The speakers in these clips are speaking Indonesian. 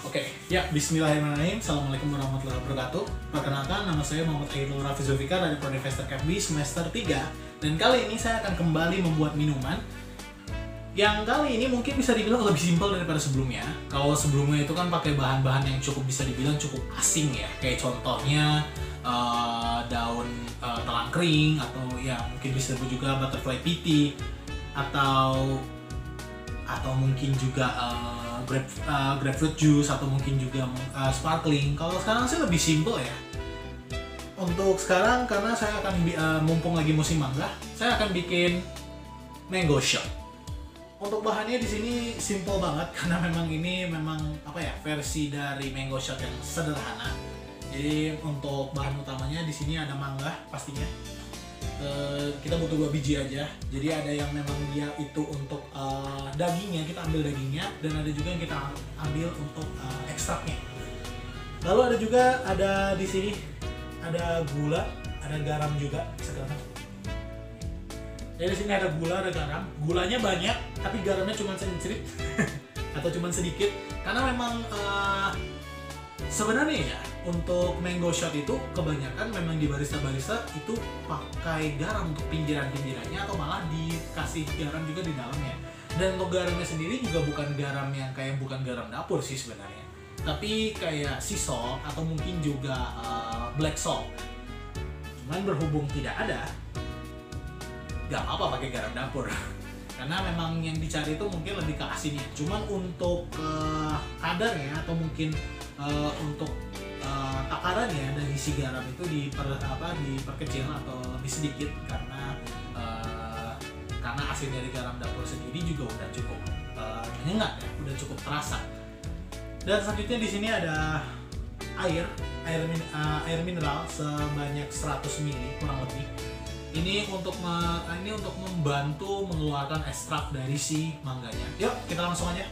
Oke, ya bismillahirrahmanirrahim. Assalamualaikum warahmatullahi wabarakatuh. Perkenalkan, nama saya Muhammad Aidul Rafi Zulfikar dari Prodi Investor KB semester 3. Dan kali ini saya akan kembali membuat minuman yang kali ini mungkin bisa dibilang lebih simpel daripada sebelumnya. Kalau sebelumnya itu kan pakai bahan-bahan yang cukup bisa dibilang cukup asing ya. Kayak contohnya daun telang kering, atau ya mungkin bisa disebut juga butterfly pea tea, atau mungkin juga grapefruit juice, atau mungkin juga sparkling. Kalau sekarang sih lebih simple ya. Untuk sekarang karena saya akan mumpung lagi musim mangga, saya akan bikin mango shot. Untuk bahannya di sini simple banget karena memang ini versi dari mango shot yang sederhana. Jadi untuk bahan utamanya di sini ada mangga pastinya. Kita butuh 2 biji aja. Jadi ada yang memang dia itu untuk dagingnya, kita ambil dagingnya, dan ada juga yang kita ambil untuk ekstraknya. Lalu ada di sini ada gula, ada garam juga sekarang. Jadi di sini ada gula, ada garam. Gulanya banyak, tapi garamnya cuma sedikit atau cuma sedikit karena memang sebenarnya ya, untuk mango shot itu kebanyakan memang di barista-barista itu pakai garam untuk pinggiran-pinggirannya, atau malah dikasih garam juga di dalamnya. Dan untuk garamnya sendiri juga bukan garam yang bukan garam dapur sih sebenarnya, tapi kayak sea salt atau mungkin juga black salt. Cuman berhubung tidak ada, gak apa-apa pakai garam dapur karena memang yang dicari itu mungkin lebih ke asinnya. Cuman untuk kadarnya atau mungkin untuk takarannya dari si garam itu diperkecil atau lebih sedikit karena asin dari garam dapur sendiri juga udah cukup menyengat ya, udah cukup terasa. Dan selanjutnya di sini ada air mineral sebanyak 100 ml kurang lebih. Ini untuk membantu mengeluarkan ekstrak dari si mangganya. Yuk kita langsung aja.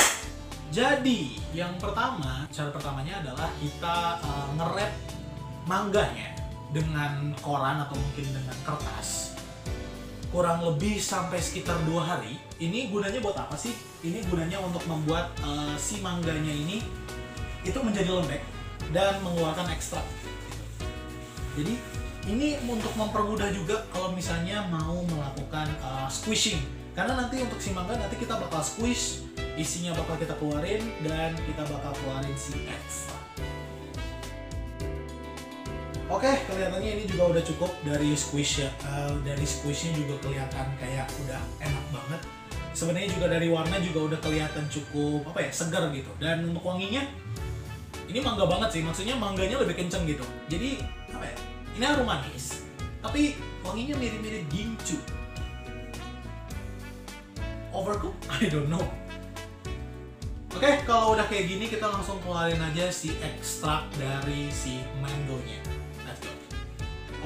Jadi cara pertamanya adalah kita ngerep mangganya dengan koran atau mungkin dengan kertas kurang lebih sampai sekitar 2 hari. Ini gunanya buat apa sih? Ini gunanya untuk membuat si mangganya ini itu menjadi lembek dan mengeluarkan ekstrak. Jadi ini untuk mempermudah juga kalau misalnya mau melakukan squishing. Karena nanti untuk si mangga nanti kita bakal squish, isinya bakal kita keluarin, dan kita bakal keluarin si ekstrak. Oke, kelihatannya ini juga udah cukup dari squish ya. Dari squishnya juga kelihatan kayak udah enak banget. Sebenarnya juga dari warna juga udah kelihatan cukup segar gitu. Dan untuk wanginya, ini mangga banget sih. Maksudnya mangganya lebih kenceng gitu. Jadi ini harum manis, tapi wanginya mirip-mirip gincu. Overcooked? I don't know. Oke, kalau udah kayak gini kita langsung keluarin aja si ekstrak dari si mangonya. Let's go.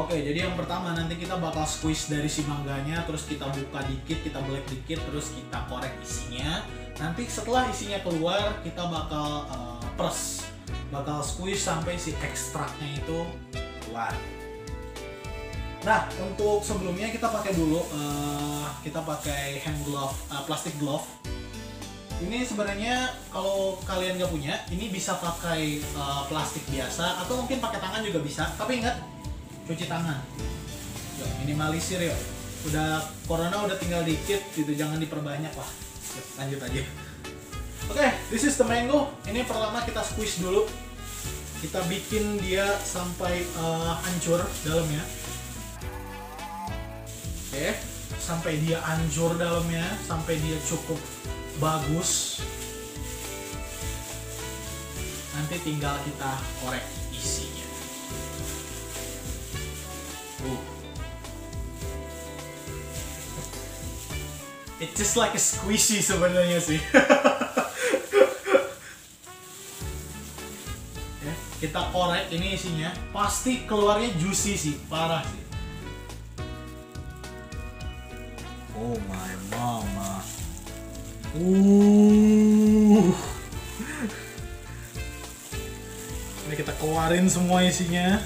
Oke, jadi yang pertama nanti kita bakal squeeze dari si mangganya, terus kita buka dikit, kita belek dikit, terus kita korek isinya. Nanti setelah isinya keluar, kita bakal press, bakal squeeze sampai si ekstraknya itu keluar. Nah, untuk sebelumnya kita pakai dulu, kita pakai hand glove, plastic glove. Ini sebenarnya kalau kalian nggak punya, ini bisa pakai plastik biasa atau mungkin pakai tangan juga bisa. Tapi ingat, cuci tangan. Yuk, minimalisir yuk. Udah corona udah tinggal dikit gitu, jangan diperbanyak lah. Yuk, lanjut aja. Oke, this is the mango. Ini pertama kita squeeze dulu. Kita bikin dia sampai hancur dalamnya. Oke, sampai dia hancur dalamnya, sampai dia cukup bagus. Nanti tinggal kita korek isinya. It's just like a squishy sebenarnya sih. Ya, kita korek ini isinya, pasti keluarnya juicy sih, parah sih. Oh my mama. Ini kita keluarin semua isinya.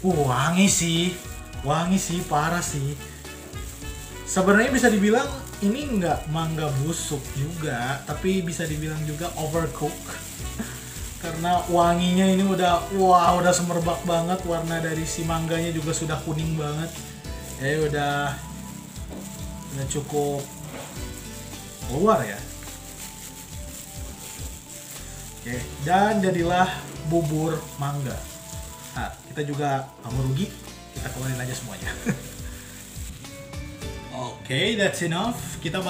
Wangi sih, parah sih. Sebenarnya bisa dibilang ini nggak mangga busuk juga, tapi bisa dibilang juga overcook. Karena wanginya ini udah semerbak banget, warna dari si mangganya juga sudah kuning banget. Udah cukup keluar ya. Oke, dan jadilah bubur mangga. Nah, kita juga nggak mau rugi, kita keluarin aja semuanya. Oke, that's enough. Kita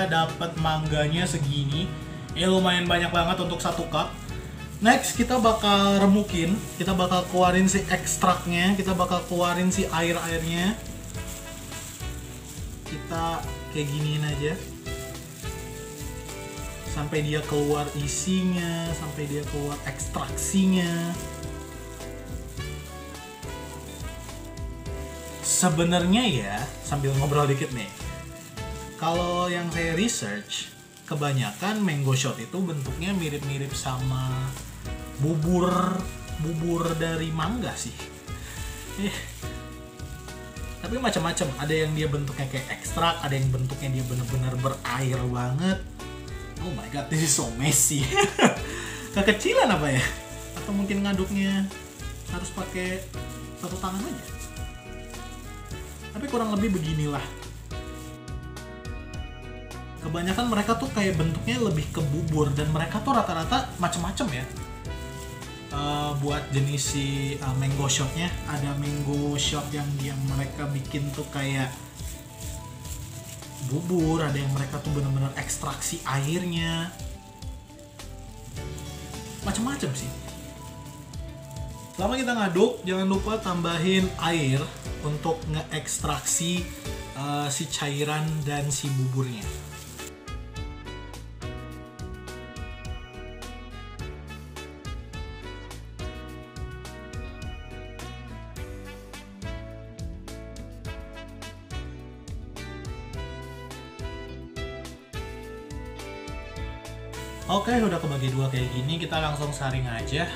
dapat mangganya segini. Lumayan banyak banget untuk 1 cup. Next, kita bakal remukin, kita bakal keluarin si ekstraknya, kita bakal keluarin si air-airnya. Kita kayak giniin aja. Sampai dia keluar isinya, sampai dia keluar ekstraksinya. Sebenarnya ya, sambil ngobrol dikit nih, kalau yang saya research, kebanyakan mango shot itu bentuknya mirip-mirip sama bubur dari mangga sih. Tapi macam-macam, ada yang dia bentuknya kayak ekstrak, ada yang bentuknya dia bener-bener berair banget. Oh my god, this is so messy. Kekecilan apa ya? Atau mungkin ngaduknya harus pakai 1 tangan aja? Tapi kurang lebih beginilah. Kebanyakan mereka tuh kayak bentuknya lebih ke bubur, dan mereka tuh rata-rata macem-macem ya. Buat jenis si mango shotnya, ada mango shot yang mereka bikin tuh kayak bubur, ada yang mereka tuh bener-bener ekstraksi airnya. Macem-macem sih. Selama kita ngaduk, jangan lupa tambahin air untuk ngeekstraksi si cairan dan si buburnya. Oke, udah kebagi 2 kayak gini, kita langsung saring aja.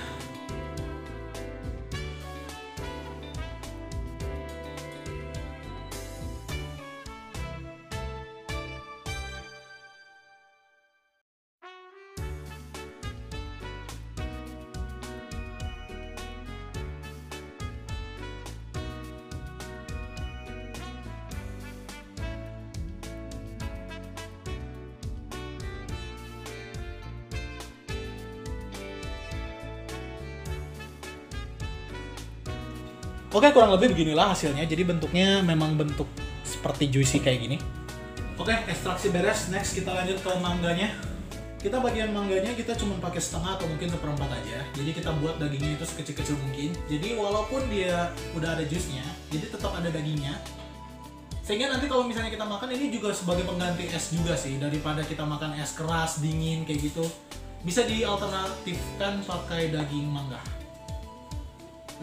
Oke, kurang lebih beginilah hasilnya. Jadi bentuknya memang bentuk seperti juicy kayak gini. Oke, ekstraksi beres. Next kita lanjut ke mangganya. Kita bagian mangganya kita cuma pakai setengah atau mungkin 1/4 aja. Jadi kita buat dagingnya itu sekecil-kecil mungkin. Jadi walaupun dia udah ada jusnya, jadi tetap ada dagingnya. Sehingga nanti kalau misalnya kita makan, ini juga sebagai pengganti es juga sih. Daripada kita makan es keras, dingin kayak gitu, bisa dialternatifkan pakai daging mangga.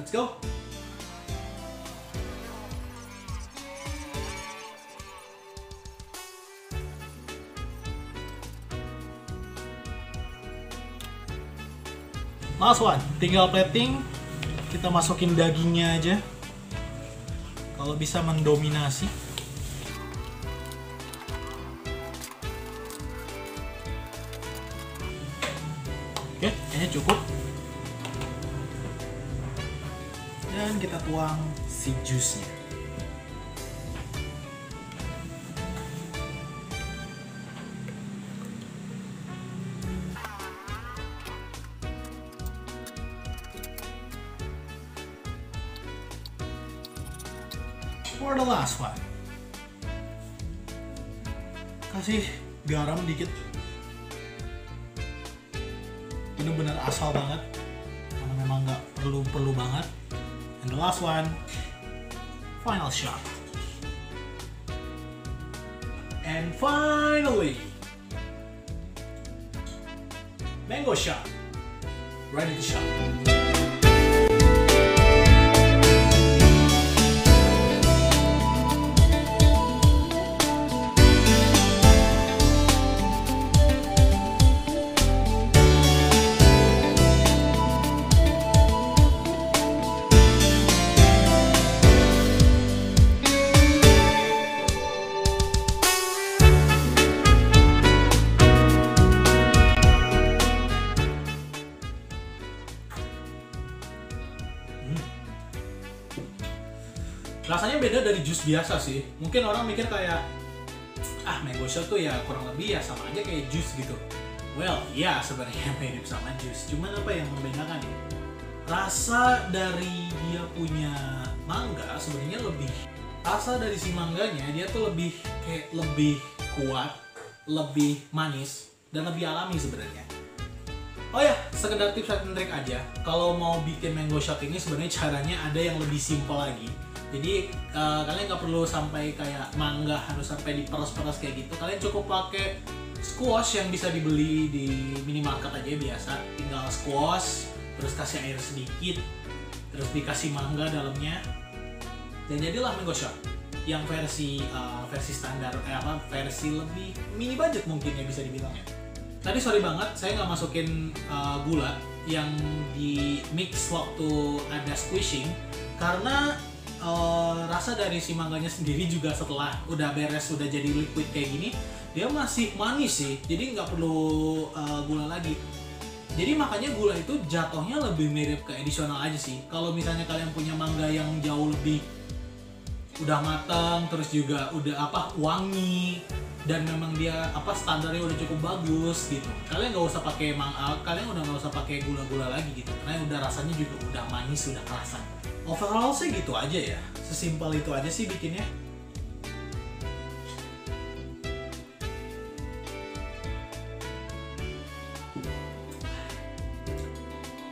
Let's go! Last one, tinggal plating, kita masukin dagingnya aja. Kalau bisa mendominasi. Oke, kayaknya cukup. Dan kita tuang si jusnya. For the last one, kasih garam dikit, bener-bener asal banget, karena memang nggak perlu banget. And the last one, final shot. And finally, mango shot, ready to shot. Rasanya beda dari jus biasa sih. Mungkin orang mikir kayak, mango shot tuh ya kurang lebih ya sama aja kayak jus gitu. Well, iya sebenarnya mirip sama jus. Cuman apa yang membedakan ya? Rasa dari dia punya mangga sebenarnya lebih, rasa dari si mangganya dia tuh lebih kayak lebih kuat, lebih manis, dan lebih alami sebenarnya. Oh ya, sekedar tips and trick aja. Kalau mau bikin mango shot ini sebenarnya caranya ada yang lebih simpel lagi. Jadi kalian nggak perlu sampai kayak mangga harus sampai diperas-peras kayak gitu. Kalian cukup pakai squash yang bisa dibeli di minimarket aja biasa. Tinggal squash, terus kasih air sedikit, terus dikasih mangga dalamnya, dan jadilah mango shot. Yang versi standar, versi lebih mini budget mungkin ya bisa dibilang ya. Tadi sorry banget, saya nggak masukin gula yang di mix waktu ada squishing karena rasa dari si mangganya sendiri juga setelah udah beres, udah jadi liquid kayak gini, dia masih manis sih, jadi nggak perlu gula lagi. Jadi makanya gula itu jatuhnya lebih mirip ke additional aja sih. Kalau misalnya kalian punya mangga yang jauh lebih udah matang, terus juga udah wangi, dan memang dia standarnya udah cukup bagus gitu, kalian nggak usah pakai kalian udah nggak usah pakai gula-gula lagi gitu, karena udah rasanya juga udah manis, udah kerasa. Overall sih gitu aja ya, sesimpel itu aja sih bikinnya.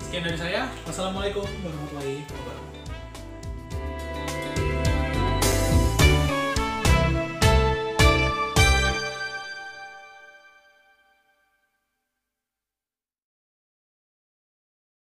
Sekian dari saya, wassalamualaikum warahmatullahi wabarakatuh.